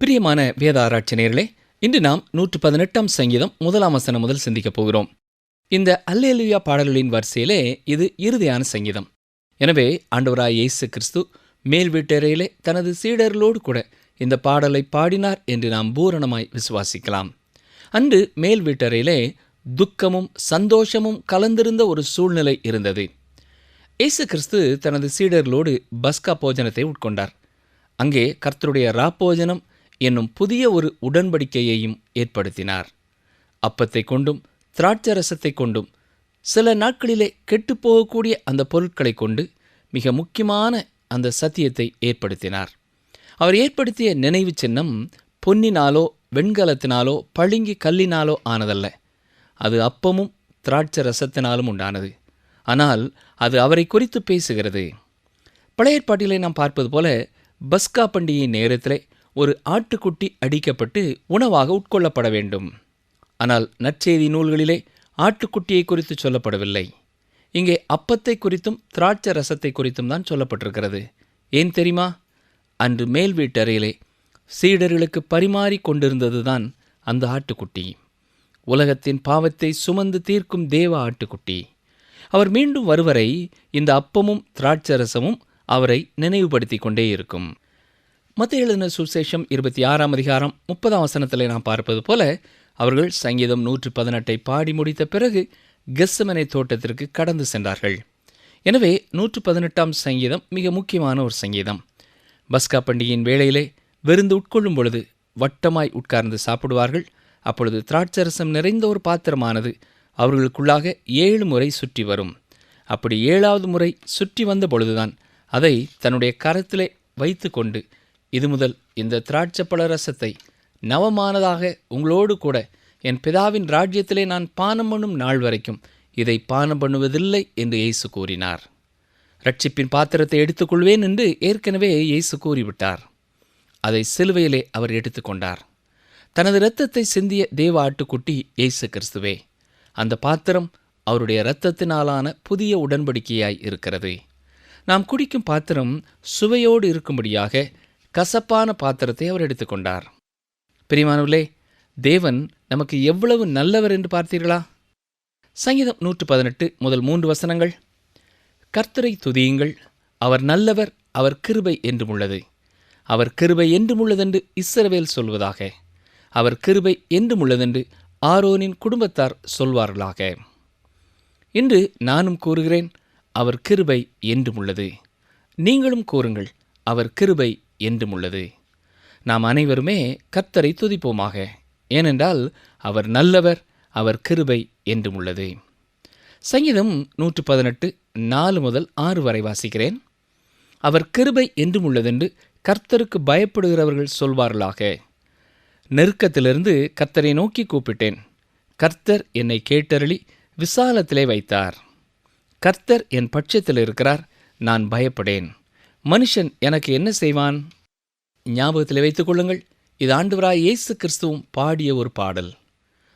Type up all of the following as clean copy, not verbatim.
பிரியமான வேத ஆராய்ச்சி நேயர்களே, இன்று நாம் 118ஆம் சங்கீதம் 1ஆம் வசனம் முதல் சிந்திக்கப் போகிறோம். இந்த அல்லேலூயா பாடல்களின் வரிசையிலே இது இறுதியான சங்கீதம். எனவே ஆண்டவராய் இயேசு கிறிஸ்து மேல் வீட்டறையிலே தனது சீடர்களோடு கூட இந்த பாடலை பாடினார் என்று நாம் பூரணமாய் விசுவாசிக்கலாம். அன்று மேல் வீட்டறையிலே துக்கமும் சந்தோஷமும் கலந்திருந்த ஒரு சூழ்நிலை இருந்தது. இயேசு கிறிஸ்து தனது சீடர்களோடு பஸ்கா போஜனத்தை உட்கொண்டார். அங்கே கர்த்தருடைய ராப்போஜனம் என்னும் புதிய ஒரு உடன்படிக்கையையும் ஏற்படுத்தினார். அப்பத்தை கொண்டும் திராட்சரசத்தை கொண்டும் சில நாட்களிலே கெட்டுப்போகக்கூடிய அந்த பொருட்களை கொண்டு மிக முக்கியமான அந்த சத்தியத்தை ஏற்படுத்தினார். அவர் ஏற்படுத்திய நினைவு சின்னம் பொன்னினாலோ வெண்கலத்தினாலோ பளிங்கு கல்லினாலோ ஆனதல்ல. அது அப்பமும் திராட்சரசத்தினாலும் உண்டானது. ஆனால் அது அவரை குறித்து பேசுகிறது. பழைய ஏற்பாட்டிலே நாம் பார்ப்பது போல பஸ்கா பண்டிகை நேரத்திலே ஒரு ஆட்டுக்குட்டி அடிக்கப்பட்டு உணவாக உட்கொள்ளப்பட வேண்டும். ஆனால் நற்செய்தி நூல்களிலே ஆட்டுக்குட்டியை குறித்து சொல்லப்படவில்லை. இங்கே அப்பத்தை குறித்தும் திராட்சை ரசத்தை குறித்தும் தான் சொல்லப்பட்டிருக்கிறது. ஏன் தெரியுமா? அன்று மேல் வீட்டறையிலே சீடர்களுக்கு பரிமாறி கொண்டிருந்ததுதான் அந்த ஆட்டுக்குட்டி. உலகத்தின் பாவத்தை சுமந்து தீர்க்கும் தேவ ஆட்டுக்குட்டி. அவர் மீண்டும் வருவரை இந்த அப்பமும் திராட்சரசமும் அவரை நினைவுபடுத்தி கொண்டே இருக்கும். மத்தேயு எழுதின சுவிசேஷம் 26ஆம் அதிகாரம் 30ஆம் வசனத்திலே நாம் பார்ப்பது போல அவர்கள் சங்கீதம் 118 பாடி முடித்த பிறகு கெத்செமனே தோட்டத்திற்கு கடந்து சென்றார்கள். எனவே 118ஆம் சங்கீதம் மிக முக்கியமான ஒரு சங்கீதம். பஸ்கா பண்டிகையின் வேளையிலே விருந்து உட்கொள்ளும் பொழுது வட்டமாய் உட்கார்ந்து சாப்பிடுவார்கள். அப்பொழுது திராட்சரசம் நிறைந்த ஒரு பாத்திரமானது அவர்களுக்குள்ளாக 7 முறை சுற்றி வரும். அப்படி 7வது முறை சுற்றி வந்த பொழுதுதான் அதை தன்னுடைய கரத்திலே வைத்து கொண்டு, இது முதல் இந்த திராட்சப்பழ ரசத்தை நவமானதாக உங்களோடு கூட என் பிதாவின் ராஜ்யத்திலே நான் பானம் பண்ணும் நாள் வரைக்கும் இதை பானம் பண்ணுவதில்லை என்று இயேசு கூறினார். ரட்சிப்பின் பாத்திரத்தை எடுத்துக்கொள்வேன் என்று ஏற்கனவே இயேசு கூறிவிட்டார். அதை சிலுவையிலே அவர் எடுத்துக்கொண்டார். தனது இரத்தத்தை சிந்திய தேவ ஆட்டுக்குட்டி இயேசு கிறிஸ்துவே. அந்த பாத்திரம் அவருடைய இரத்தத்தினாலான புதிய உடன்படிக்கையாய் இருக்கிறது. நாம் குடிக்கும் பாத்திரம் சுவையோடு இருக்கும்படியாக கசப்பான பாத்திரத்தை அவர் எடுத்துக்கொண்டார். பிரியமானவர்களே, தேவன் நமக்கு எவ்வளவு நல்லவர் என்று பார்த்தீர்களா? சங்கீதம் 118 முதல் 3 வசனங்கள். கர்த்தரை துதியுங்கள், அவர் நல்லவர், அவர் கிருபை என்றும் உள்ளது. அவர் கிருபை என்றும் உள்ளதென்று இஸ்ரவேல் சொல்வதாக. அவர் கிருபை என்றும் உள்ளதென்று ஆரோனின் குடும்பத்தார் சொல்வார்களாக. இன்று நானும் கூறுகிறேன், அவர் கிருபை என்றும் உள்ளது. நீங்களும் கூறுங்கள், அவர் கிருபை என்றும் உள்ளது. நாம் அனைவருமே கர்த்தரை துதிப்போமாக. ஏனென்றால் அவர் நல்லவர், அவர் கிருபை என்றும் உள்ளது. சங்கீதம் 118 4 முதல் 6 வரை வாசிக்கிறேன். அவர் கிருபை என்றும் உள்ளதென்று கர்த்தருக்கு பயப்படுகிறவர்கள் சொல்வார்களாக. நெருக்கத்திலிருந்து கர்த்தரை நோக்கி கூப்பிட்டேன். கர்த்தர் என்னை கேட்டருளி விசாலத்திலே வைத்தார். கர்த்தர் என் பட்சத்தில் இருக்கிறார், நான் பயப்படேன். மனுஷன் எனக்கு என்ன செய்வான்? ஞாபகத்தில் வைத்துக் கொள்ளுங்கள், இது ஆண்டவராய் இயேசு கிறிஸ்துவும் பாடிய ஒரு பாடல்.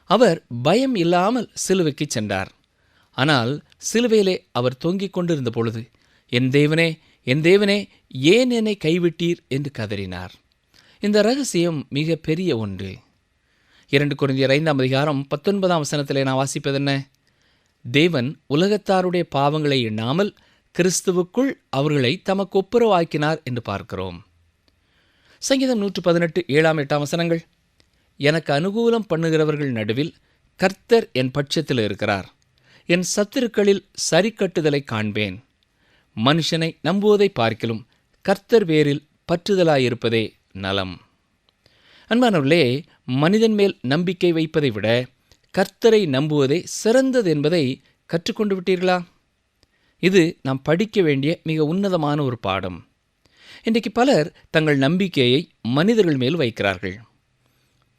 அவர் பயம் இல்லாமல் சிலுவைக்கு சென்றார். ஆனால் சிலுவையிலே அவர் தொங்கிக் கொண்டிருந்த பொழுது, என் தேவனே, என் தேவனே, ஏன் என்னை கைவிட்டீர் என்று கதறினார். இந்த ரகசியம் மிக பெரிய ஒன்று. 2 கொரிந்தியர் 5ஆம் அதிகாரம் 19ஆம் வசனத்திலே நான் வாசிப்பதென்ன? தேவன் உலகத்தாருடைய பாவங்களை எண்ணாமல் கிறிஸ்துவுக்குள் அவர்களை தமக்கு ஒப்புரவாக்கினார் என்று பார்க்கிறோம். சங்கீதம் 118 7ஆம் 8ஆம் வசனங்கள். எனக்கு அனுகூலம் பண்ணுகிறவர்கள் நடுவில் கர்த்தர் என் பட்சத்தில் இருக்கிறார். என் சத்துருக்களில் சரிக்கட்டுதலை காண்பேன். மனுஷனை நம்புவதை பார்க்கிலும் கர்த்தர் வேரில் பற்றுதலாயிருப்பதே நலம். அன்பானவர்களே, மனிதன் மேல் நம்பிக்கை வைப்பதை விட கர்த்தரை நம்புவதே சிறந்தது என்பதை கற்றுக்கொண்டு விட்டீர்களா? இது நாம் படிக்க வேண்டிய மிக உன்னதமான ஒரு பாடம். இன்றைக்கு பலர் தங்கள் நம்பிக்கையை மனிதர்கள் மேல் வைக்கிறார்கள்.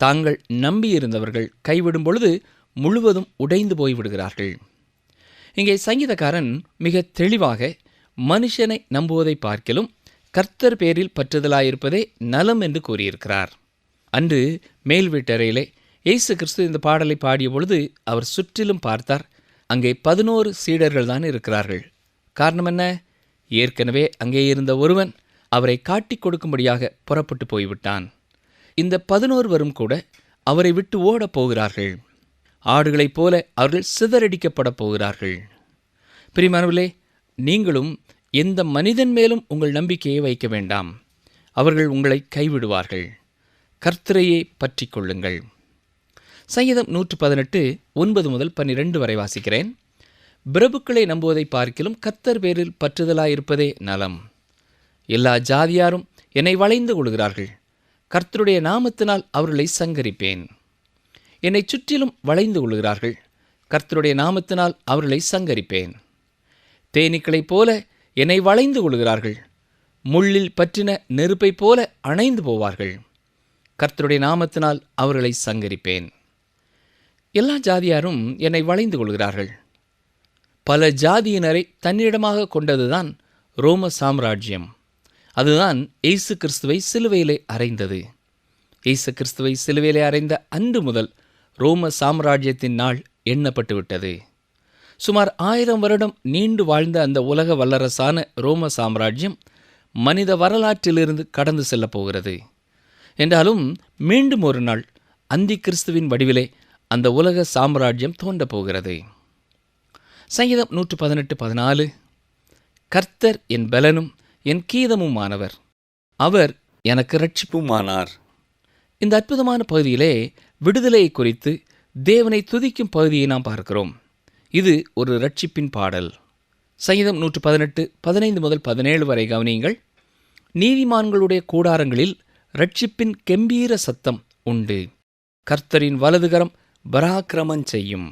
தாங்கள் நம்பியிருந்தவர்கள் கைவிடும் பொழுது முழுவதும் உடைந்து போய்விடுகிறார்கள். இங்கே சங்கீதக்காரன் மிக தெளிவாக மனுஷனை நம்புவதை பார்க்கிலும் கர்த்தர் பேரில் பற்றுதலாயிருப்பதே நலம் என்று கூறியிருக்கிறார். அன்று மேல் வீட்டறையிலே இயேசு கிறிஸ்து இந்த பாடலை பாடிய பொழுது அவர் சுற்றிலும் பார்த்தார். அங்கே 11 சீடர்கள் தான் இருக்கிறார்கள். காரணம் என்ன? ஏற்கனவே அங்கே இருந்த ஒருவன் அவரை காட்டிக் கொடுக்கும்படியாக புறப்பட்டு போய்விட்டான். இந்த 11 கூட அவரை விட்டு ஓடப் போகிறார்கள். ஆடுகளைப் போல அவர்கள் சிதறடிக்கப்பட போகிறார்கள். பிரியமானவர்களே, நீங்களும் எந்த மனிதன் மேலும் உங்கள் நம்பிக்கையை வைக்க வேண்டாம். அவர்கள் உங்களை கைவிடுவார்கள். கர்த்தரையே பற்றி கொள்ளுங்கள். சங்கீதம் 118 9 முதல் 12 வரை வாசிக்கிறேன். பிரபுக்களை நம்புவதை பார்க்கிலும் கர்த்தர் பேரில் பற்றுதலாயிருப்பதே நலம். எல்லா ஜாதியாரும் என்னை வளைந்து கொள்கிறார்கள். கர்த்தருடைய நாமத்தினால் அவர்களை சங்கரிப்பேன். என்னை சுற்றிலும் வளைந்து கொள்கிறார்கள். கர்த்தருடைய நாமத்தினால் அவர்களை சங்கரிப்பேன். தேனீக்களைப் போல என்னை வளைந்து கொள்கிறார்கள். முள்ளில் பற்றின நெருப்பைப் போல அணைந்து போவார்கள். கர்த்தருடைய நாமத்தினால் அவர்களை சங்கரிப்பேன். எல்லா ஜாதியாரும் என்னை வளைந்து கொள்கிறார்கள். பல ஜாதியினரை தன்னிடமாக கொண்டதுதான் ரோம சாம்ராஜ்யம். அதுதான் இயேசு கிறிஸ்துவை சிலுவையிலே அறைந்தது. இயேசு கிறிஸ்துவை சிலுவையிலே அறைந்த அன்று முதல் ரோம சாம்ராஜ்யத்தின் நாள் எண்ணப்பட்டு விட்டது. சுமார் 1000 வருடம் நீண்டு வாழ்ந்த அந்த உலக வல்லரசான ரோம சாம்ராஜ்யம் மனித வரலாற்றிலிருந்து கடந்து செல்லப் போகிறது. என்றாலும் மீண்டும் ஒரு நாள் அந்தி கிறிஸ்துவின் வடிவிலே அந்த உலக சாம்ராஜ்யம் தோன்றப் போகிறது. சங்கீதம் 118:14 கர்த்தர் என் பலனும் என் கீதமுமானவர், அவர் எனக்கு இரட்சிப்புமானார். இந்த அற்புதமான பகுதியிலே விடுதலையை குறித்து தேவனை துதிக்கும் பகுதியை நாம் பார்க்கிறோம். இது ஒரு இரட்சிப்பின் பாடல். சங்கீதம் 118:15 முதல் 17 வரை கவனியுங்கள். நீதிமான்களுடைய கூடாரங்களில் இரட்சிப்பின் கெம்பீர சத்தம் உண்டு. கர்த்தரின் வலதுகரம் பராக்கிரமம் செய்யும்.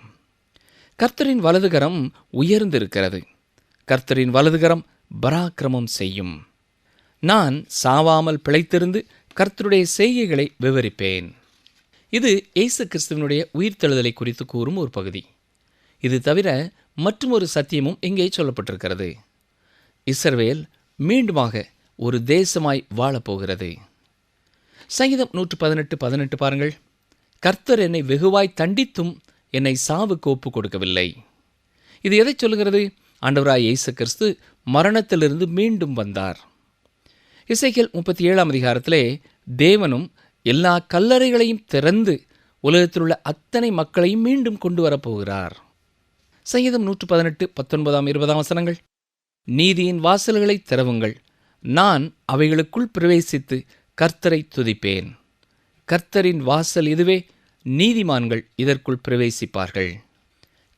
கர்த்தரின் வலதுகரம் உயர்ந்திருக்கிறது. கர்த்தரின் வலதுகரம் பராக்கிரமம் செய்யும். நான் சாவாமல் பிழைத்திருந்து கர்த்தருடைய செய்கைகளை விவரிப்பேன். இது இயேசு கிறிஸ்துவினுடைய உயிர்த்தெழுதலை குறித்து கூறும் ஒரு பகுதி. இது தவிர மற்றும் ஒரு சத்தியமும் இங்கே சொல்லப்பட்டிருக்கிறது. இஸ்ரவேல் மீண்டுமாக ஒரு தேசமாய் வாழப்போகிறது. சங்கீதம் 118:18 பாருங்கள். கர்த்தர் என்னை வெகுவாய் தண்டித்தும் என்னை சாவுக்கு ஒப்பு கொடுக்கவில்லை. இது எதை சொல்லுகிறது? ஆண்டவராய் இயேசு கிறிஸ்து மரணத்திலிருந்து மீண்டும் வந்தார். எசேக்கியேல் 37 அதிகாரத்திலே தேவனும் எல்லா கல்லறைகளையும் திறந்து உலகத்தில் உள்ள அத்தனை மக்களையும் மீண்டும் கொண்டு வரப்போகிறார். சங்கீதம் 118:19-20 வசனங்கள். நீதியின் வாசல்களை திறவுங்கள், நான் அவைகளுக்குள் பிரவேசித்து கர்த்தரை துதிப்பேன். கர்த்தரின் வாசல் இதுவே, நீதிமான்கள் இதற்குள் பிரவேசிப்பார்கள்.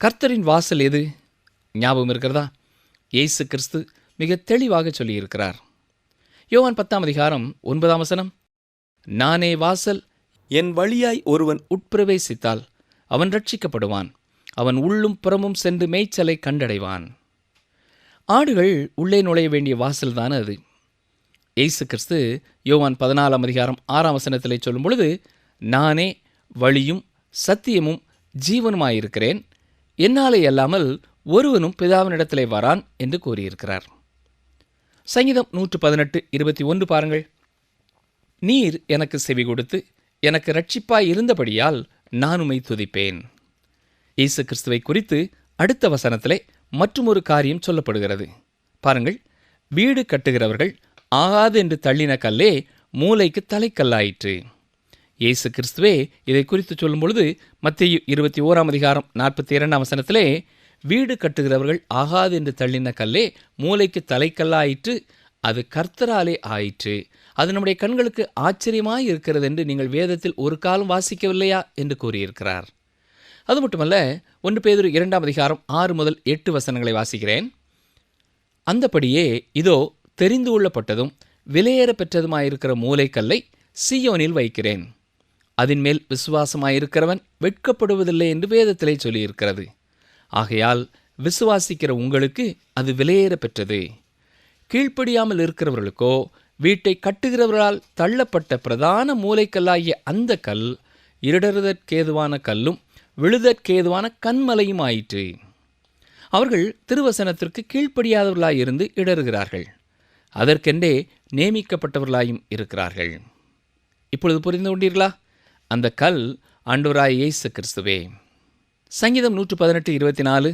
கர்த்தரின் வாசல் எது? ஞாபகம் இருக்கிறதா? இயேசு கிறிஸ்து மிக தெளிவாக சொல்லியிருக்கிறார். யோவான் 10 அதிகாரம் 9 வசனம். நானே வாசல், என் வழியாய் ஒருவன் உட்பிரவேசித்தால் அவன் ரட்சிக்கப்படுவான். அவன் உள்ளும் புறமும் சென்று மேய்ச்சலை கண்டடைவான். ஆடுகள் உள்ளே நுழைய வேண்டிய வாசல்தான் அது. இயேசு கிறிஸ்து யோவான் 14 அதிகாரம் 6 வசனத்திலே சொல்லும் பொழுது, நானே வழியும் சத்தியமும் ஜீவனுமாயிருக்கிறேன், என்னாலே அல்லாமல் ஒருவனும் பிதாவினிடத்திலே வரான் என்று கூறியிருக்கிறார். சங்கீதம் 118:21 பாருங்கள். நீர் எனக்கு செவி கொடுத்து எனக்கு இரட்சிப்பாய் இருந்தபடியால் நான் உம்மை துதிப்பேன். இயேசு கிறிஸ்துவை குறித்து அடுத்த வசனத்திலே மற்றும் ஒரு காரியம் சொல்லப்படுகிறது. பாருங்கள். வீடு கட்டுகிறவர்கள் ஆகாது என்று தள்ளின கல்லே மூலைக்கு தலைக்கல்லாயிற்று. இயேசு கிறிஸ்துவே இதை குறித்து சொல்லும் பொழுது மத்தேயு 21 அதிகாரம் 42 வசனத்திலே, வீடு கட்டுகிறவர்கள் ஆகாது என்று தள்ளின கல்லே மூலைக்கு தலைக்கல்லாயிற்று, அது கர்த்தராலே ஆயிற்று, அது நம்முடைய கண்களுக்கு ஆச்சரியமாய் இருக்கிறது என்று நீங்கள் வேதத்தில் ஒரு காலம் வாசிக்கவில்லையா என்று கூறியிருக்கிறார். அது மட்டுமல்ல, 1 பேதுரு 2 அதிகாரம் 6 முதல் 8 வசனங்களை வாசிக்கிறேன். அந்தபடியே இதோ தெரிந்து கொள்ளப்பட்டதும் விலையேற பெற்றதுமாயிருக்கிற மூலைக்கல்லை சீயோனில் வைக்கிறேன், அதன் மேல் விசுவாசமாயிருக்கிறவன் வெட்கப்படுவதில்லை என்று வேதத்திலே சொல்லியிருக்கிறது. ஆகையால் விசுவாசிக்கிற உங்களுக்கு அது விலையேற பெற்றது. கீழ்ப்படியாமல் இருக்கிறவர்களுக்கோ வீட்டை கட்டுகிறவர்களால் தள்ளப்பட்ட பிரதான மூலைக்கல்லாகிய அந்த கல் இடறுதற்கேதுவான கல்லும் விழுதற்கேதுவான கன்மலையும் ஆயிற்று. அவர்கள் திருவசனத்திற்கு கீழ்ப்படியாதவர்களாயிருந்து இடறுகிறார்கள், அதற்கென்றே நியமிக்கப்பட்டவர்களாயும் இருக்கிறார்கள். இப்பொழுது புரிந்து கொண்டீர்களா? அந்த கல் ஆண்டவராய் இயேசு கிறிஸ்துவே. சங்கீதம் 118:24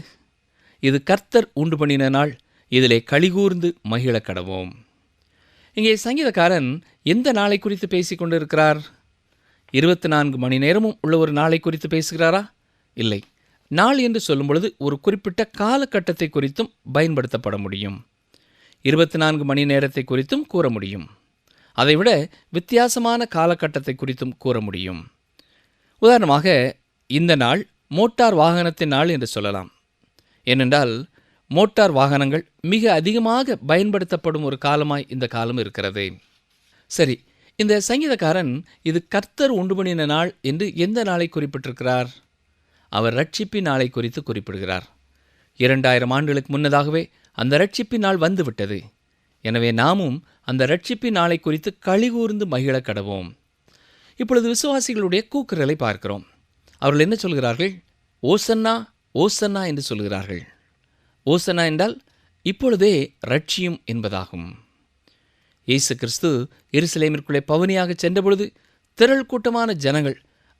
இது கர்த்தர் உண்டு பண்ணின நாள், இதிலே களிகூர்ந்து மகிழ கடவோம். இங்கே சங்கீதக்காரன் எந்த நாளை குறித்து பேசிக் கொண்டிருக்கிறார்? 24 மணி நேரமும் உள்ள ஒரு நாளை குறித்து பேசுகிறாரா? இல்லை. நாள் என்று சொல்லும் பொழுது ஒரு குறிப்பிட்ட காலகட்டத்தை குறித்தும் பயன்படுத்தப்பட முடியும். 24 மணி நேரத்தை குறித்தும் கூற முடியும். அதைவிட வித்தியாசமான காலகட்டத்தை குறித்தும் கூற முடியும். உதாரணமாக, இந்த நாள் மோட்டார் வாகனத்தின் நாள் என்று சொல்லலாம். ஏனென்றால் மோட்டார் வாகனங்கள் மிக அதிகமாக பயன்படுத்தப்படும் ஒரு காலமாய் இந்த காலம் இருக்கிறது. சரி, இந்த சங்கீதக்காரன் இது கர்த்தர் உண்டு பண்ணின நாள் என்று எந்த நாளை குறிப்பிட்டிருக்கிறார்? அவர் ரட்சிப்பின் நாளை குறித்து குறிப்பிடுகிறார். 2000 ஆண்டுகளுக்கு முன்னதாகவே அந்த ரட்சிப்பின் நாள் வந்துவிட்டது. எனவே நாமும் அந்த ரட்சிப்பின் நாளை குறித்து களிகூர்ந்து மகிழ கடவோம். இப்பொழுது விசுவாசிகளுடைய கூக்குரலை பார்க்கிறோம். அவர்கள் என்ன சொல்கிறார்கள்? ஓசன்னா, ஓசன்னா என்று சொல்கிறார்கள். ஓசன்னா என்றால் இப்பொழுதே ரட்சியும் என்பதாகும். இயேசு கிறிஸ்து எருசலேமிற்குள்ளே பவனியாக சென்றபொழுது திரள் கூட்டமான ஜனங்கள்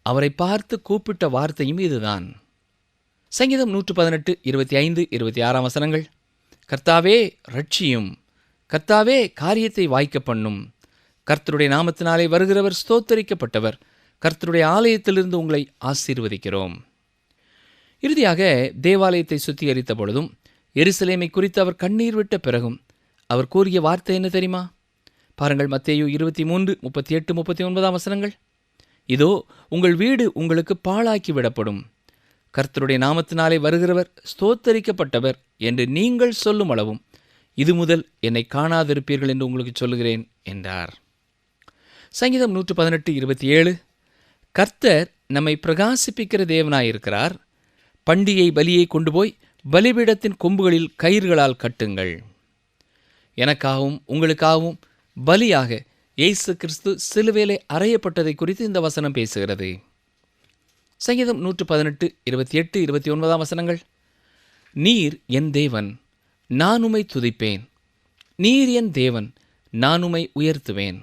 அவரை பார்த்து கூப்பிட்ட வார்த்தையும் இதுதான். சங்கீதம் 118, 25, 26 வசனங்கள். கர்த்தாவே ரட்சியும், கர்த்தாவே காரியத்தை வாய்க்க பண்ணும், கர்த்தருடைய நாமத்தினாலே வருகிறவர் ஸ்தோத்தரிக்கப்பட்டவர், கர்த்தருடைய ஆலயத்திலிருந்து உங்களை ஆசீர்வதிக்கிறோம். இறுதியாக தேவாலயத்தை சுத்திகரித்த பொழுதும் எருசலேமை குறித்து அவர் கண்ணீர் விட்ட பிறகும் அவர் கூறிய வார்த்தை என்ன தெரியுமா? பாருங்கள், மத்தேயு 23, 38, 39 வசனங்கள். இதோ உங்கள் வீடு உங்களுக்கு பாழாக்கி விடப்படும், கர்த்தருடைய நாமத்தினாலே வருகிறவர் ஸ்தோத்தரிக்கப்பட்டவர் என்று நீங்கள் சொல்லும் அளவும் இது முதல் என்னை காணாதிருப்பீர்கள் என்று உங்களுக்கு சொல்லுகிறேன் என்றார். சங்கீதம் 118, 27. கர்த்தர் நம்மை பிரகாசிப்பிக்கிற தேவனாயிருக்கிறார், பண்டிகை பலியை கொண்டு போய் பலிபீடத்தின் கொம்புகளில் கயிறுகளால் கட்டுங்கள். எனக்காகவும் உங்களுக்காகவும் பலியாக இயேசு கிறிஸ்து சிலுவையிலே அறையப்பட்டதை குறித்து இந்த வசனம் பேசுகிறது. சங்கீதம் 118, 28, 29 வசனங்கள். நீர் என் தேவன், நான் உம்மை துதிப்பேன், நீர் என் தேவன், நான் உம்மை உயர்த்துவேன்.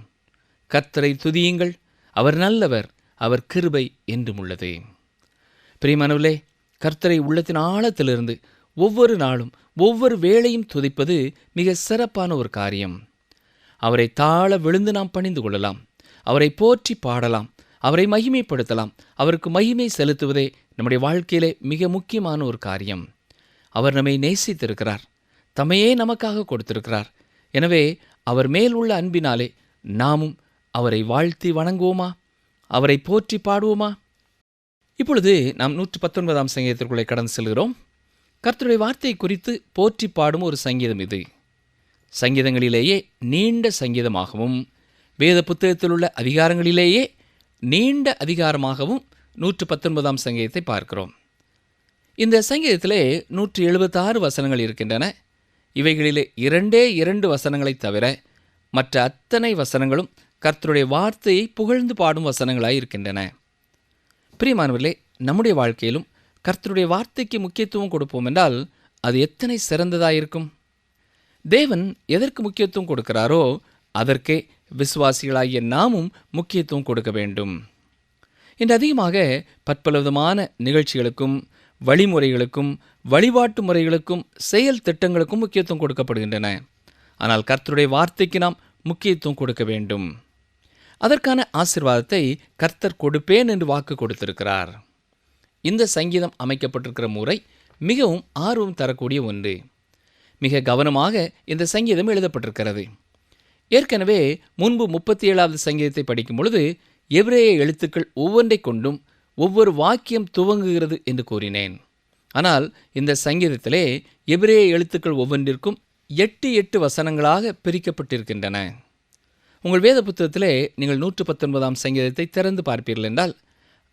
கர்த்தரை துதியுங்கள், அவர் நல்லவர், அவர் கிருபை என்றும் உள்ளது. பிரியமானவர்களே, கர்த்தரை உள்ளத்தின் ஆழத்திலிருந்து ஒவ்வொரு நாளும் ஒவ்வொரு வேளையும் துதிப்பது மிக சிறப்பான ஒரு காரியம். அவரை தாழ விழுந்து நாம் பணிந்து கொள்ளலாம், அவரை போற்றி பாடலாம், அவரை மகிமைப்படுத்தலாம். அவருக்கு மகிமை செலுத்துவதே நம்முடைய வாழ்க்கையிலே மிக முக்கியமான ஒரு காரியம். அவர் நம்மை நேசித்திருக்கிறார், தம்மையே நமக்காக கொடுத்திருக்கிறார். எனவே அவர் மேல் உள்ள அன்பினாலே நாமும் அவரை வாழ்த்தி வணங்குவோமா? அவரை போற்றி பாடுவோமா? இப்பொழுது நாம் 119 சங்கீதத்திற்குள்ளே கடந்து செல்கிறோம். கர்த்தருடைய வார்த்தையை குறித்து போற்றி பாடும் ஒரு சங்கீதம் இது. சங்கீதங்களிலேயே நீண்ட சங்கீதமாகவும் வேத புத்தகத்தில் உள்ள அதிகாரங்களிலேயே நீண்ட அதிகாரமாகவும் 119 சங்கீதத்தை பார்க்கிறோம். இந்த சங்கீதத்திலே 176 வசனங்கள் இருக்கின்றன. இவைகளிலே 2 வசனங்களை தவிர மற்ற அத்தனை வசனங்களும் கர்த்தருடைய வார்த்தையை புகழ்ந்து பாடும் வசனங்களாய் இருக்கின்றன. பிரியமானவர்களே, நம்முடைய வாழ்க்கையிலும் கர்த்தருடைய வார்த்தைக்கு முக்கியத்துவம் கொடுப்போம் என்றால் அது எத்தனை சிறந்ததாயிருக்கும். தேவன் எதற்கு முக்கியத்துவம் கொடுக்கிறாரோ அதற்கே விசுவாசிகளாகிய நாமும் முக்கியத்துவம் கொடுக்க வேண்டும். இன்று அதிகமாக பற்பலவிதமான நிகழ்ச்சிகளுக்கும் வழிமுறைகளுக்கும் வழிபாட்டு முறைகளுக்கும் செயல் திட்டங்களுக்கும் முக்கியத்துவம் கொடுக்கப்படுகின்றன. ஆனால் கர்த்தருடைய வார்த்தைக்கு நாம் முக்கியத்துவம் கொடுக்க வேண்டும். அதற்கான ஆசீர்வாதத்தை கர்த்தர் கொடுப்பேன் என்று வாக்கு கொடுத்திருக்கிறார். இந்த சங்கீதம் அமைக்கப்பட்டிருக்கிற முறை மிகவும் ஆர்வம் தரக்கூடிய ஒன்று. மிக கவனமாக இந்த சங்கீதம் எழுதப்பட்டிருக்கிறது. ஏற்கனவே முன்பு 37வது சங்கீதத்தை படிக்கும் பொழுது எபிரேய எழுத்துக்கள் ஒவ்வொன்றை கொண்டும் ஒவ்வொரு வாக்கியம் துவங்குகிறது என்று கூறினேன். ஆனால் இந்த சங்கீதத்திலே எபிரேய எழுத்துக்கள் ஒவ்வொன்றிற்கும் 8 வசனங்களாக பிரிக்கப்பட்டிருக்கின்றன. உங்கள் வேத புத்தகத்திலே நீங்கள் 119 சங்கீதத்தை திறந்து பார்ப்பீர்கள் என்றால்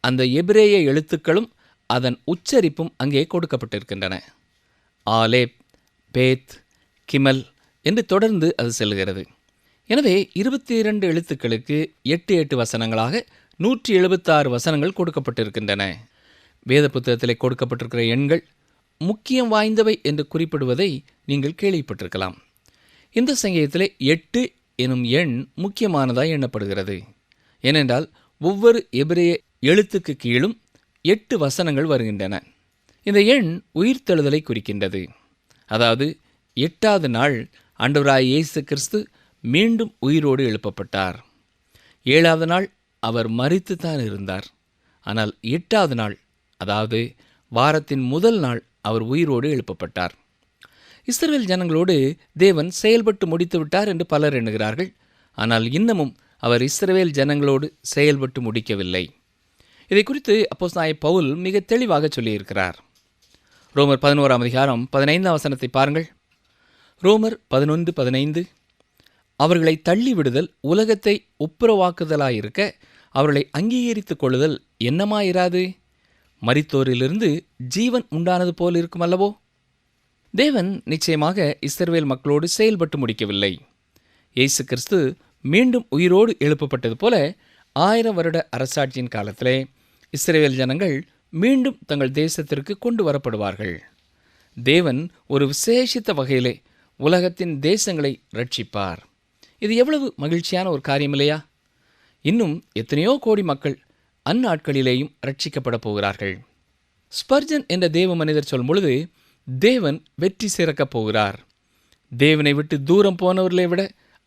அந்த எபிரேய எழுத்துக்களும் அதன் உச்சரிப்பும் அங்கே கொடுக்கப்பட்டிருக்கின்றன. ஆலேப், பேத், கிமல் என்று தொடர்ந்து அது செல்கிறது. எனவே 22 எழுத்துக்களுக்கு 8 வசனங்களாக 176 வசனங்கள் கொடுக்கப்பட்டிருக்கின்றன. வேத புத்தகத்திலே கொடுக்கப்பட்டிருக்கிற எண்கள் முக்கியம் வாய்ந்தவை என்று குறிப்பிடுவதை நீங்கள் கேள்விப்பட்டிருக்கலாம். இந்த சங்கீதத்திலே 8 எனும் எண் முக்கியமானதாய் எண்ணப்படுகிறது. ஏனென்றால் ஒவ்வொரு எபிரேய எழுத்துக்கு கீழும் 8 வசனங்கள் வருகின்றன. இந்த எண் உயிர்த்தெழுதலை குறிக்கின்றது. அதாவது 8வது நாள் ஆண்டவராய் இயேசு கிறிஸ்து மீண்டும் உயிரோடு எழுப்பப்பட்டார். 7வது நாள் அவர் மரித்துத்தான் இருந்தார். ஆனால் 8வது நாள், அதாவது வாரத்தின் முதல் நாள், அவர் உயிரோடு எழுப்பப்பட்டார். இஸ்ரவேல் ஜனங்களோடு தேவன் செயல்பட்டு முடித்து விட்டார் என்று பலர் எண்ணுகிறார்கள். ஆனால் இன்னமும் அவர் இஸ்ரவேல் ஜனங்களோடு செயல்பட்டு முடிக்கவில்லை. இதை குறித்து அப்போஸ்தலனாகிய பவுல் மிக தெளிவாக சொல்லியிருக்கிறார். ரோமர் 11ஆம் அதிகாரம் 15ஆம் வசனத்தை பாருங்கள். ரோமர் 11:15, அவர்களை தள்ளிவிடுதல் உலகத்தை ஒப்புரவாக்குதலாயிருக்க அவர்களை அங்கீகரித்துக் கொள்ளுதல் என்னமாயிராது? மரித்தோரிலிருந்து ஜீவன் உண்டானது போல் இருக்கும் அல்லவோ? தேவன் நிச்சயமாக இஸ்ரவேல் மக்களோடு செயல்பட்டு முடிக்கவில்லை. இயேசு கிறிஸ்து மீண்டும் உயிரோடு எழுப்பப்பட்டது போல 1000 வருட அரசாட்சியின் காலத்திலே இஸ்ரவேல் ஜனங்கள் மீண்டும் தங்கள் தேசத்திற்கு கொண்டு வரப்படுவார்கள். தேவன் ஒரு விசேஷித்த வகையிலே உலகத்தின் தேசங்களை ரட்சிப்பார். இது எவ்வளவு மகிழ்ச்சியான ஒரு காரியம் இல்லையா? இன்னும் எத்தனையோ கோடி மக்கள் அந்நாட்களிலேயும் ரட்சிக்கப்பட போகிறார்கள். ஸ்பர்ஜன் என்ற தேவ மனிதர் சொல்லும் பொழுது, தேவன் வெற்றி சிறக்கப் போகிறார். தேவனை விட்டு தூரம் போனவர்களை விட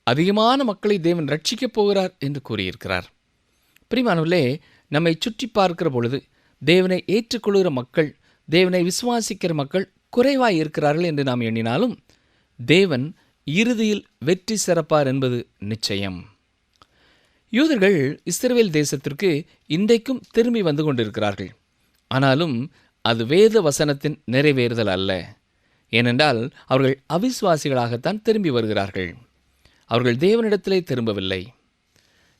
அதிகமான மக்களை தேவன் ரட்சிக்கப் போகிறார் என்று கூறியிருக்கிறார். பிரியமானவர்களே, நம்மை சுற்றி பார்க்கிற பொழுது தேவனை ஏற்றுக்கொள்கிற மக்கள், தேவனை விசுவாசிக்கிற மக்கள் குறைவாய் இருக்கிறார்கள் என்று நாம் எண்ணினாலும் தேவன் இறுதியில் வெற்றி சிறப்பார் என்பது நிச்சயம். யூதர்கள் இஸ்ரவேல் தேசத்திற்கு இன்றைக்கும் திரும்பி வந்து கொண்டிருக்கிறார்கள். ஆனாலும் அது வேத வசனத்தின் நிறைவேறுதல் அல்ல. ஏனென்றால் அவர்கள் அவிசுவாசிகளாகத்தான் திரும்பி வருகிறார்கள். அவர்கள் தேவனிடத்திலே திரும்பவில்லை.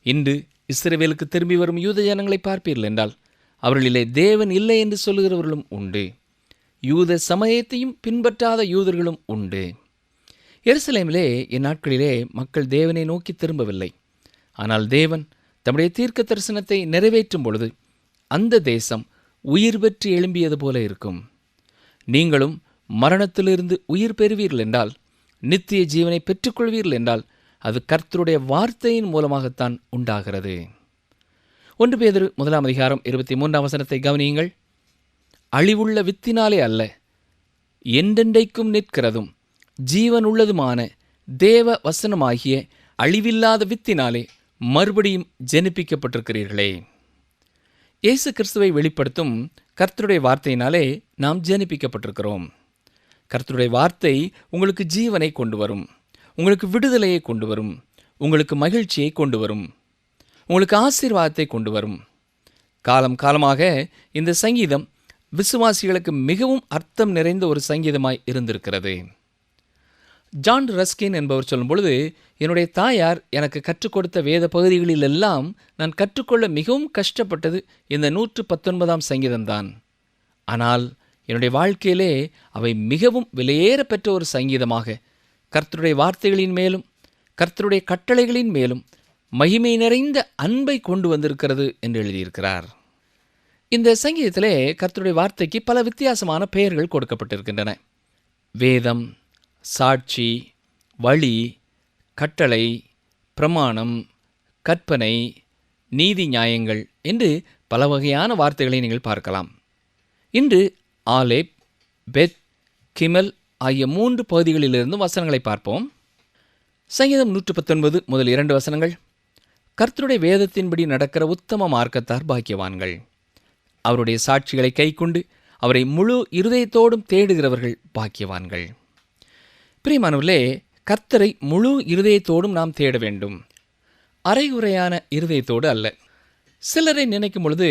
இன்று இஸ்ரவேலுக்கு திரும்பி வரும் யூத ஜனங்களை பார்ப்பீர்கள் என்றால் அவர்களிலே தேவன் இல்லை என்று சொல்லுகிறவர்களும் உண்டு. யூத சமயத்தையும் பின்பற்றாத யூதர்களும் உண்டு. எருசலேமிலே இந்நாட்களிலே மக்கள் தேவனை நோக்கி திரும்பவில்லை. ஆனால் தேவன் தம்முடைய தீர்க்க தரிசனத்தை நிறைவேற்றும் பொழுது அந்த தேசம் உயிர் பெற்று எழும்பியது போல இருக்கும். நீங்களும் மரணத்திலிருந்து உயிர் பெறுவீர்கள் என்றால், நித்திய ஜீவனை பெற்றுக்கொள்வீர்கள் என்றால், அது கர்த்தருடைய வார்த்தையின் மூலமாகத்தான் உண்டாகிறது. 1 பேதுரு 1ஆம் அதிகாரம் 23ஆம் வசனத்தை கவனியுங்கள். அழிவுள்ள வித்தினாலே அல்ல, என்றென்றைக்கும் நிற்கிறதும் ஜீவனுள்ளதுமான தேவ வசனமாகிய அழிவில்லாத வித்தினாலே மறுபடியும் ஜெனிப்பிக்கப்பட்டிருக்கிறீர்களே. இயேசு கிறிஸ்துவை வெளிப்படுத்தும் கர்த்தருடைய வார்த்தையினாலே நாம் ஜெனிப்பிக்கப்பட்டிருக்கிறோம். கர்த்தருடைய வார்த்தை உங்களுக்கு ஜீவனை கொண்டு வரும், உங்களுக்கு விடுதலையை கொண்டு வரும், உங்களுக்கு மகிழ்ச்சியை கொண்டு வரும், உங்களுக்கு ஆசீர்வாதத்தை கொண்டு வரும். காலம் காலமாக இந்த சங்கீதம் விசுவாசிகளுக்கு மிகவும் அர்த்தம் நிறைந்த ஒரு சங்கீதமாய் இருந்திருக்கிறது. ஜான் ரஸ்கின் என்பவர் சொல்லும் பொழுது, என்னுடைய தாயார் எனக்கு கற்றுக் கொடுத்த வேத பகுதிகளிலெல்லாம் நான் கற்றுக்கொள்ள மிகவும் கஷ்டப்பட்டது இந்த 119ஆம் சங்கீதம்தான். ஆனால் என்னுடைய வாழ்க்கையிலே அவை மிகவும் விலையேற பெற்ற ஒரு சங்கீதமாக கர்த்தருடைய வார்த்தைகளின் மேலும் கர்த்தருடைய கட்டளைகளின் மேலும் மகிமை நிறைந்த அன்பை கொண்டு வந்திருக்கிறது என்று எழுதியிருக்கிறார். இந்த சங்கீதத்திலே கர்த்தருடைய வார்த்தைக்கு பல வித்தியாசமான பெயர்கள் கொடுக்கப்பட்டிருக்கின்றன. வேதம், சாட்சி, வழி, கட்டளை, பிரமாணம், கற்பனை, நீதி நியாயங்கள் என்று பல வகையான வார்த்தைகளை நீங்கள் பார்க்கலாம். இன்று ஆலேப், பெத், கிமல் ஆகிய 3 பகுதிகளிலிருந்து வசனங்களை பார்ப்போம். சங்கீதம் 119 முதல் 2 வசனங்கள். கர்த்தருடைய வேதத்தின்படி நடக்கிற உத்தம மார்க்கத்தார் பாக்கியவான்கள். அவருடைய சாட்சிகளை கைக்கொண்டு அவரை முழு இருதயத்தோடும் தேடுகிறவர்கள் பாக்கியவான்கள். பிரியமானவர்களே, கர்த்தரை முழு இருதயத்தோடும் நாம் தேட வேண்டும். அரைகுறையான இருதயத்தோடு அல்ல. சிலரை நினைக்கும் பொழுது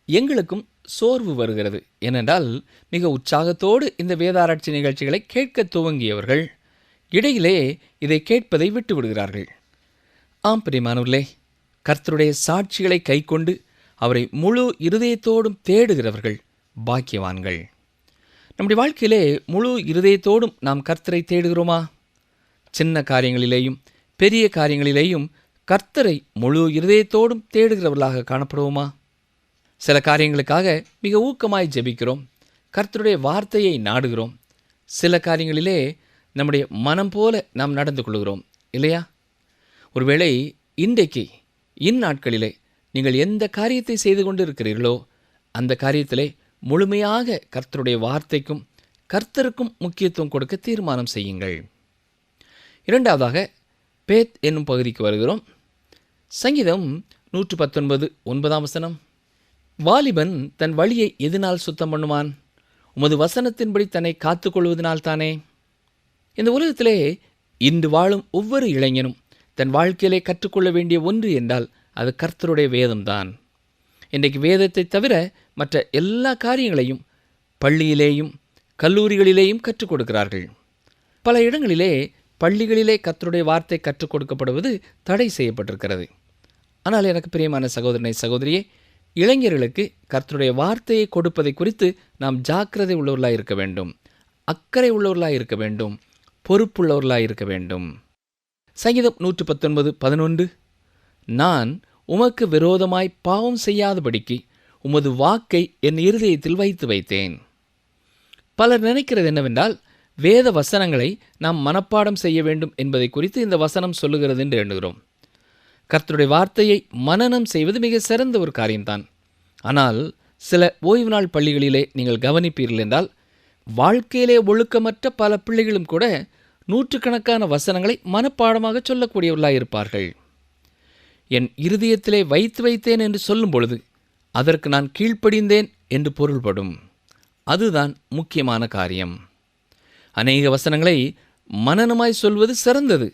எங்களுக்கும் சோர்வு வருகிறது. ஏனென்றால் மிக உற்சாகத்தோடு இந்த வேதாராய்ச்சி நிகழ்ச்சிகளை கேட்க துவங்கியவர்கள் இடையிலே இதை கேட்பதை விட்டு விடுகிறார்கள். ஆம் பிரியமானவர்களே, கர்த்தருடைய சாட்சிகளை கைக்கொண்டு அவரை முழு இருதயத்தோடும் தேடுகிறவர்கள் பாக்கியவான்கள். நம்முடைய வாழ்க்கையிலே முழு இருதயத்தோடும் நாம் கர்த்தரை தேடுகிறோமா? சின்ன காரியங்களிலேயும் பெரிய காரியங்களிலேயும் கர்த்தரை முழு இருதயத்தோடும் தேடுகிறவர்களாக காணப்படுவோமா? சில காரியங்களுக்காக மிக ஊக்கமாய் ஜெபிக்கிறோம், கர்த்தருடைய வார்த்தையை நாடுகிறோம். சில காரியங்களிலே நம்முடைய மனம் போல நாம் நடந்து கொள்கிறோம் இல்லையா? ஒருவேளை இன்றைக்கு இந்நாட்களிலே நீங்கள் எந்த காரியத்தை செய்து கொண்டு இருக்கிறீர்களோ அந்த காரியத்திலே முழுமையாக கர்த்தருடைய வார்த்தைக்கும் கர்த்தருக்கும் முக்கியத்துவம் கொடுக்க தீர்மானம் செய்யுங்கள். இரண்டாவதாக பேத் என்னும் பகுதிக்கு வருகிறோம். சங்கீதம் 119 9ஆம் வசனம். வாலிபன் தன் வழியை எதனால் சுத்தம் பண்ணுவான்? உமது வசனத்தின்படி தன்னை காத்துக்கொள்வதனால் தானே. இந்த உலகத்திலே இன்று வாழும் ஒவ்வொரு இளைஞனும் தன் வாழ்க்கையிலே கற்றுக்கொள்ள வேண்டிய ஒன்று என்றால் அது கர்த்தருடைய வேதம்தான். இன்றைக்கு வேதத்தை தவிர மற்ற எல்லா காரியங்களையும் பள்ளியிலேயும் கல்லூரிகளிலேயும் கற்றுக் கொடுக்கிறார்கள். பல இடங்களிலே பள்ளிகளிலே கர்த்தருடைய வார்த்தை கற்றுக் கொடுக்கப்படுவது தடை செய்யப்பட்டிருக்கிறது. ஆனால் எனக்கு பிரியமான சகோதரனை சகோதரியே, இளைஞர்களுக்கு கர்த்தருடைய வார்த்தையை கொடுப்பதை குறித்து நாம் ஜாக்கிரதை உள்ளவர்களாக இருக்க வேண்டும், அக்கறை உள்ளவர்களாக இருக்க வேண்டும், பொறுப்புள்ளவர்களாக இருக்க வேண்டும். சங்கீதம் 119 11. நான் உமக்கு விரோதமாய் பாவம் செய்யாதபடிக்கு உமது வாக்கை என் இருதயத்தில் வைத்து வைத்தேன். பலர் நினைக்கிறது என்னவென்றால், வேத வசனங்களை நாம் மனப்பாடம் செய்ய வேண்டும் என்பதை குறித்து இந்த வசனம் சொல்லுகிறது என்று எண்ணுகிறோம். கர்த்தருடைய வார்த்தையை மனனம் செய்வது மிக சிறந்த ஒரு காரியம்தான். ஆனால் சில ஓய்வு நாள் பள்ளிகளிலே நீங்கள் கவனிப்பீர்கள் என்றால், வாழ்க்கையிலே ஒழுக்கமற்ற பல பிள்ளைகளும் கூட நூற்றுக்கணக்கான வசனங்களை மனப்பாடமாக சொல்லக்கூடியவர்களாக இருப்பார்கள். என் இருதயத்திலே வைத்து வைத்தேன் என்று சொல்லும் பொழுது அதற்கு நான் கீழ்ப்படிந்தேன் என்று பொருள்படும். அதுதான் முக்கியமான காரியம். அநேக வசனங்களை மனனமாய் சொல்வது சிறந்தது,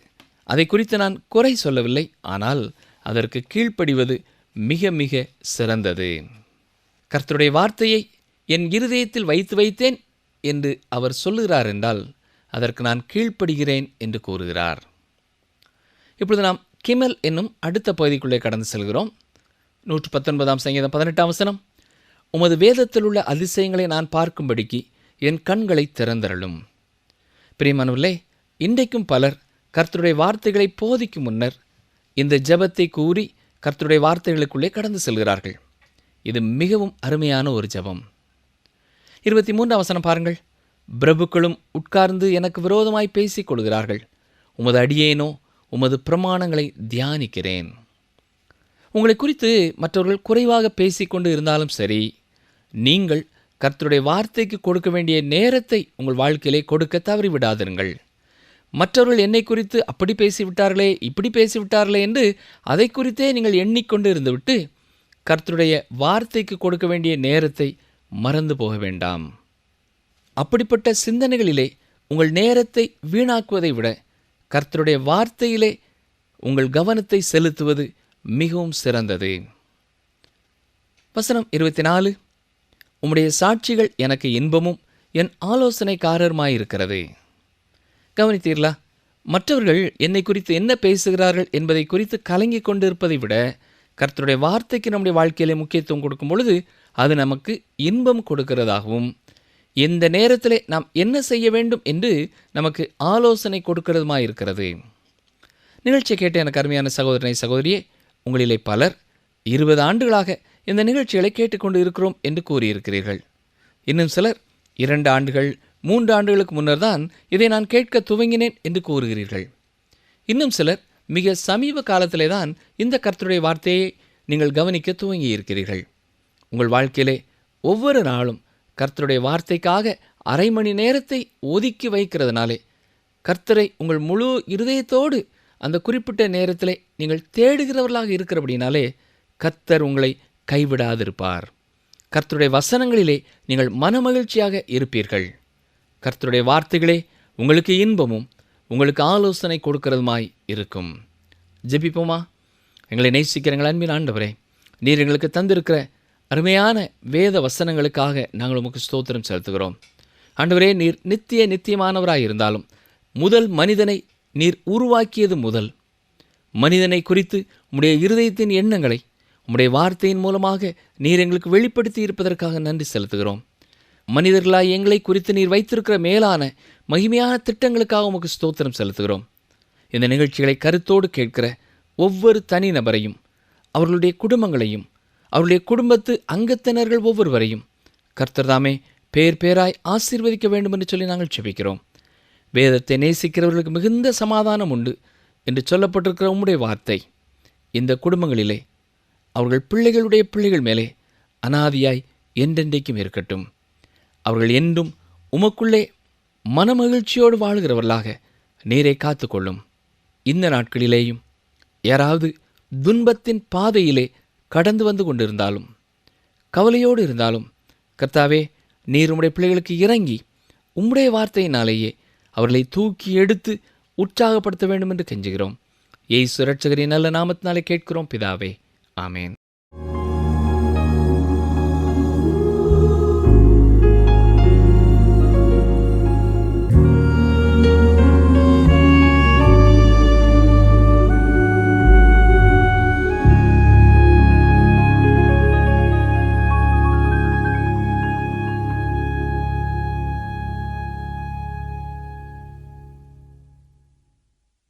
அதை குறித்து நான் குறை சொல்லவில்லை. ஆனால் அதற்கு கீழ்ப்படிவது மிக மிக சிறந்தது. கர்த்தருடைய வார்த்தையை என் இருதயத்தில் வைத்து வைத்தேன் என்று அவர் சொல்லுகிறார் என்றால் அதற்கு நான் கீழ்ப்படுகிறேன் என்று கூறுகிறார். இப்பொழுது நாம் கிமல் என்னும் அடுத்த பகுதிக்குள்ளே கடந்து செல்கிறோம். 119ஆம் சங்கீதம் 18ஆம் வசனம். உமது வேதத்தில் உள்ள அதிசயங்களை நான் பார்க்கும்படிக்கு என் கண்களை திறந்தருளும். பிரியமானவர்களே, இன்றைக்கும் பலர் கர்த்தருடைய வார்த்தைகளை போதிக்கும் முன்னர் இந்த ஜெபத்தை கூறி கர்த்தருடைய வார்த்தைகளுக்குள்ளே கடந்து செல்கிறார்கள். இது மிகவும் அருமையான ஒரு ஜெபம். 23ஆம் வசனம் பாருங்கள். பிரபுக்களும் உட்கார்ந்து எனக்கு விரோதமாய் பேசிக் கொள்கிறார்கள், உமது அடியேனோ உமது பிரமாணங்களை தியானிக்கிறேன். உங்களை குறித்து மற்றவர்கள் குறைவாக பேசிக்கொண்டு இருந்தாலும் சரி, நீங்கள் கர்த்தருடைய வார்த்தைக்கு கொடுக்க வேண்டிய நேரத்தை உங்கள் வாழ்க்கையிலே கொடுக்க தவறிவிடாதிருங்கள். மற்றவர்கள் என்னை குறித்து அப்படி பேசிவிட்டார்களே, இப்படி பேசிவிட்டார்களே என்று அதை குறித்தே நீங்கள் எண்ணிக்கொண்டு இருந்துவிட்டு கர்த்தருடைய வார்த்தைக்கு கொடுக்க வேண்டிய நேரத்தை மறந்து போக வேண்டாம். அப்படிப்பட்ட சிந்தனைகளிலே உங்கள் நேரத்தை வீணாக்குவதை விட கர்த்தருடைய வார்த்தையிலே உங்கள் கவனத்தை செலுத்துவது மிகவும் சிறந்தது. வசனம் 24. உம்முடைய சாட்சிகள் எனக்கு இன்பமும் என் ஆலோசனைக்காரருமாயிருக்கிறது. கவனித்தீர்களா? மற்றவர்கள் என்னை குறித்து என்ன பேசுகிறார்கள் என்பதை குறித்து கலங்கி கொண்டிருப்பதை விட கர்த்தருடைய வார்த்தைக்கு நம்முடைய வாழ்க்கையிலே முக்கியத்துவம் கொடுக்கும் பொழுது அது நமக்கு இன்பம் கொடுக்கிறதாகவும், எந்த நேரத்திலே நாம் என்ன செய்ய வேண்டும் என்று நமக்கு ஆலோசனை கொடுக்கிறதுமா இருக்கிறது. நிகழ்ச்சியை கேட்ட எனக்கு அருமையான சகோதரனை சகோதரியே, உங்களிலே பலர் 20 ஆண்டுகளாக இந்த நிகழ்ச்சிகளை கேட்டுக்கொண்டு இருக்கிறோம் என்று கூறியிருக்கிறீர்கள். இன்னும் சிலர் 2 ஆண்டுகள் 3 ஆண்டுகளுக்கு முன்னர் தான் இதை நான் கேட்க துவங்கினேன் என்று கூறுகிறீர்கள். இன்னும் சிலர் மிக சமீப காலத்திலே தான் இந்த கர்த்தருடைய வார்த்தையை நீங்கள் கவனிக்க துவங்கி இருக்கிறீர்கள். உங்கள் வாழ்க்கையிலே ஒவ்வொரு நாளும் கர்த்தருடைய வார்த்தைக்காக அரை மணி நேரத்தை ஒதுக்கி வைக்கிறதுனாலே கர்த்தரை உங்கள் முழு இருதயத்தோடு அந்த குறிப்பிட்ட நேரத்திலே நீங்கள் தேடுகிறவர்களாக இருக்கிறபடினாலே கர்த்தர் உங்களை கைவிடாதிருப்பார். கர்த்தருடைய வசனங்களிலே நீங்கள் மனமகிழ்ச்சியாக இருப்பீர்கள். கர்த்தருடைய வார்த்தைகளே உங்களுக்கு இன்பமும் உங்களுக்கு ஆலோசனை கொடுக்கிறதுமாய் இருக்கும். ஜெபிப்போமா? எங்களை நேசிக்கிற எங்கள் அன்பின் ஆண்டவரே, நீர் எங்களுக்கு தந்திருக்கிற அருமையான வேத வசனங்களுக்காக நாங்கள் உமக்கு ஸ்தோத்திரம் செலுத்துகிறோம். ஆண்டவரே, நீர் நித்தியமானவராய் இருந்தாலும் முதல் மனிதனை நீர் உருவாக்கியது முதல் மனிதனை குறித்து உம்முடைய இருதயத்தின் எண்ணங்களை உம்முடைய வார்த்தையின் மூலமாக நீர் எங்களுக்கு வெளிப்படுத்தி இருப்பதற்காக நன்றி செலுத்துகிறோம். மனிதர்களாய் எங்களை குறித்து நீர் வைத்திருக்கிற மேலான மகிமையான திட்டங்களுக்காக உமக்கு ஸ்தோத்திரம் செலுத்துகிறோம். இந்த நிகழ்ச்சிகளை கருத்தோடு கேட்கிற ஒவ்வொரு தனி நபரையும், அவர்களுடைய குடும்பங்களையும், அவருடைய குடும்பத்து அங்கத்தினர்கள் ஒவ்வொருவரையும் கர்த்தர் தாமே பேர் பேராய் ஆசீர்வதிக்க வேண்டும் என்று சொல்லி நாங்கள் ஜெபிக்கிறோம். வேதத்தை நேசிக்கிறவர்களுக்கு மிகுந்த சமாதானம் உண்டு என்று சொல்லப்பட்டிருக்கிற உம்முடைய வார்த்தை இந்த குடும்பங்களிலே அவர்கள் பிள்ளைகளுடைய பிள்ளைகள் மேலே அனாதியாய் என்றென்றைக்கும் இருக்கட்டும். அவர்கள் என்றும் உமக்குள்ளே மனமகிழ்ச்சியோடு வாழுகிறவர்களாக நீரை காத்துக்கொள்ளும். இந்த நாட்களிலேயும் யாராவது துன்பத்தின் பாதையிலே கடந்து வந்து கொண்டிருந்தாலும், கவலையோடு இருந்தாலும், கர்த்தாவே, நீர் உம்முடைய பிள்ளைகளுக்கு இறங்கி உம்முடைய வார்த்தையினாலேயே அவர்களை தூக்கி எடுத்து உற்சாகப்படுத்த வேண்டும் என்று கெஞ்சுகிறோம். இயேசு இரட்சகரின் நல்ல நாமத்தினாலே கேட்கிறோம் பிதாவே, ஆமேன்.